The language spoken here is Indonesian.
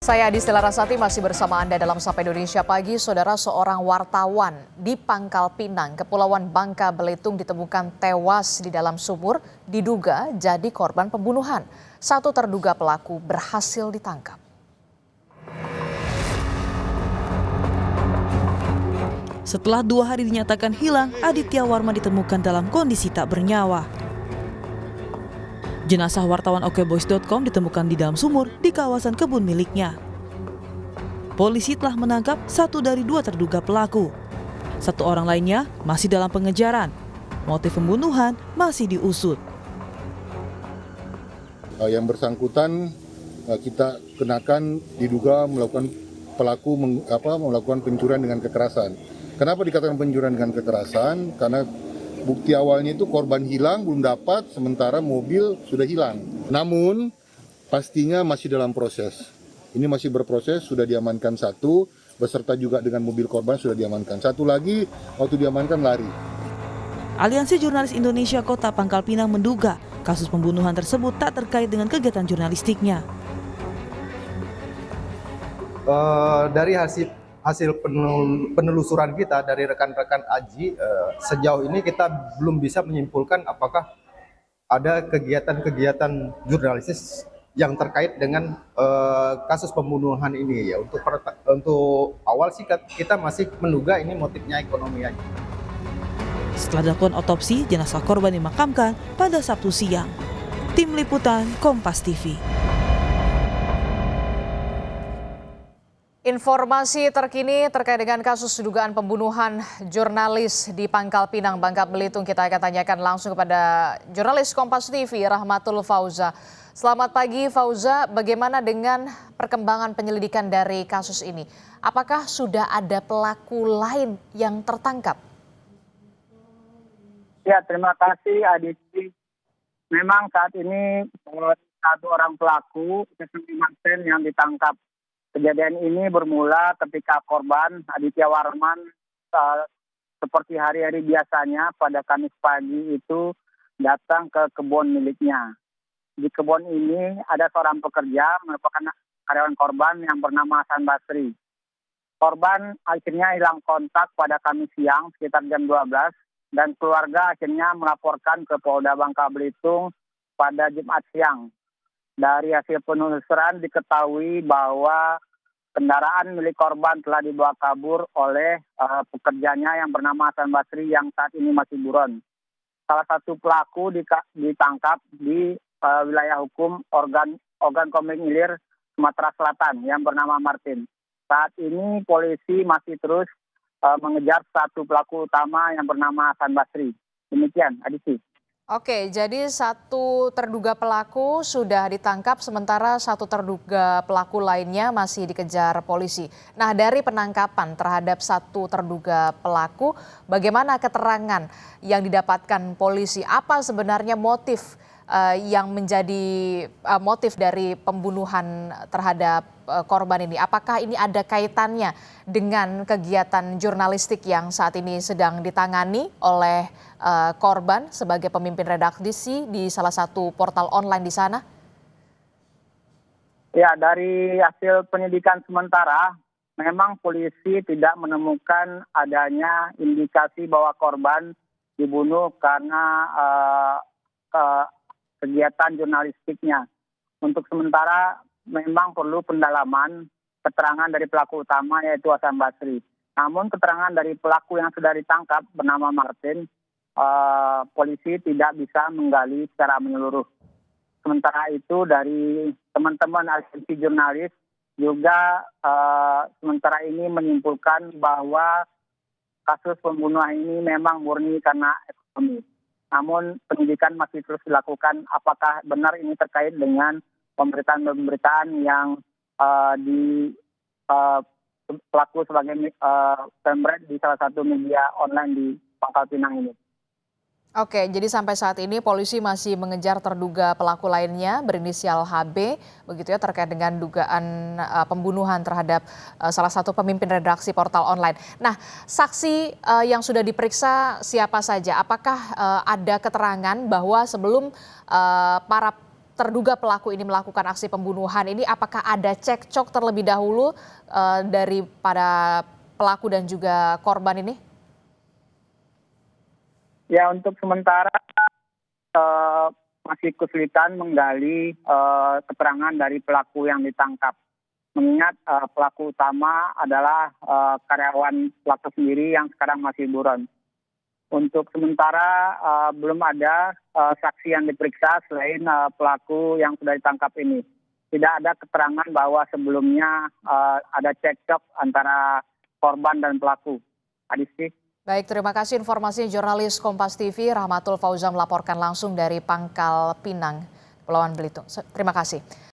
Saya Adistela Rasati masih bersama Anda dalam Sapa Indonesia Pagi. Saudara, seorang wartawan di Pangkal Pinang, Kepulauan Bangka Belitung ditemukan tewas di dalam sumur, diduga jadi korban pembunuhan. Satu terduga pelaku berhasil ditangkap. Setelah 2 hari dinyatakan hilang, Aditya Warma ditemukan dalam kondisi tak bernyawa. Jenazah wartawan okboys.com ditemukan di dalam sumur di kawasan kebun miliknya. Polisi telah menangkap 1 dari 2 terduga pelaku. 1 orang lainnya masih dalam pengejaran. Motif pembunuhan masih diusut. Yang bersangkutan kita kenakan diduga melakukan melakukan pencurian dengan kekerasan. Kenapa dikatakan pencurian dengan kekerasan? Karena bukti awalnya itu korban hilang belum dapat, sementara mobil sudah hilang. Namun pastinya masih dalam proses. Ini masih berproses, sudah diamankan 1, beserta juga dengan mobil korban sudah diamankan. 1 lagi waktu diamankan lari. Aliansi Jurnalis Indonesia Kota Pangkal Pinang menduga kasus pembunuhan tersebut tak terkait dengan kegiatan jurnalistiknya. Dari hasil penelusuran kita dari rekan-rekan Aji, sejauh ini kita belum bisa menyimpulkan apakah ada kegiatan-kegiatan jurnalistis yang terkait dengan kasus pembunuhan ini ya. Untuk awal sih kita masih menduga ini motifnya ekonomi aja. Setelah dilakukan otopsi, jenazah korban dimakamkan pada Sabtu siang. Tim Liputan Kompas TV. Informasi terkini terkait dengan kasus dugaan pembunuhan jurnalis di Pangkal Pinang, Bangka Belitung, kita akan tanyakan langsung kepada jurnalis Kompas TV Rahmatul Fauza. Selamat pagi Fauza, bagaimana dengan perkembangan penyelidikan dari kasus ini? Apakah sudah ada pelaku lain yang tertangkap? Ya, terima kasih Aditi. Memang saat ini 1 orang pelaku, Martin yang ditangkap. Kejadian ini bermula ketika korban Aditya Warman seperti hari-hari biasanya pada Kamis pagi itu datang ke kebun miliknya. Di kebun ini ada seorang pekerja merupakan karyawan korban yang bernama Hasan Basri. Korban akhirnya hilang kontak pada Kamis siang sekitar jam 12 dan keluarga akhirnya melaporkan ke Polda Bangka Belitung pada Jumat siang. Dari hasil penelusuran diketahui bahwa kendaraan milik korban telah dibawa kabur oleh pekerjanya yang bernama Hasan Basri yang saat ini masih buron. Salah satu pelaku ditangkap di wilayah hukum Ogan Komering Ilir, Sumatera Selatan yang bernama Martin. Saat ini polisi masih terus mengejar 1 pelaku utama yang bernama Hasan Basri. Demikian, Aditi. Oke, jadi 1 terduga pelaku sudah ditangkap, sementara 1 terduga pelaku lainnya masih dikejar polisi. Nah, dari penangkapan terhadap 1 terduga pelaku, bagaimana keterangan yang didapatkan polisi? Apa sebenarnya motif yang menjadi motif dari pembunuhan terhadap korban ini? Apakah ini ada kaitannya dengan kegiatan jurnalistik yang saat ini sedang ditangani oleh korban sebagai pemimpin redaksi di salah satu portal online di sana? Ya, dari hasil penyidikan sementara, memang polisi tidak menemukan adanya indikasi bahwa korban dibunuh karena kegiatan jurnalistiknya. Untuk sementara memang perlu pendalaman keterangan dari pelaku utama yaitu Hasan Basri. Namun keterangan dari pelaku yang sudah ditangkap bernama Martin, polisi tidak bisa menggali secara menyeluruh. Sementara itu dari teman-teman aliansi jurnalis juga sementara ini menyimpulkan bahwa kasus pembunuhan ini memang murni karena ekonomi. Namun penyidikan masih terus dilakukan apakah benar ini terkait dengan pemberitaan-pemberitaan yang pelaku sebagai pemret di salah satu media online di Pangkal Pinang ini. Oke, jadi sampai saat ini polisi masih mengejar terduga pelaku lainnya berinisial HB, begitu ya, terkait dengan dugaan pembunuhan terhadap salah satu pemimpin redaksi portal online. Nah, saksi yang sudah diperiksa siapa saja? Apakah ada keterangan bahwa sebelum para terduga pelaku ini melakukan aksi pembunuhan ini, apakah ada cekcok terlebih dahulu daripada pelaku dan juga korban ini? Ya, untuk sementara masih kesulitan menggali keterangan dari pelaku yang ditangkap. Mengingat pelaku utama adalah karyawan pelaku sendiri yang sekarang masih buron. Untuk sementara belum ada saksi yang diperiksa selain pelaku yang sudah ditangkap ini. Tidak ada keterangan bahwa sebelumnya ada cekcok antara korban dan pelaku. Adisti. Baik, terima kasih informasinya jurnalis Kompas TV Rahmatul Fauzan melaporkan langsung dari Pangkal Pinang, Kepulauan Belitung. Terima kasih.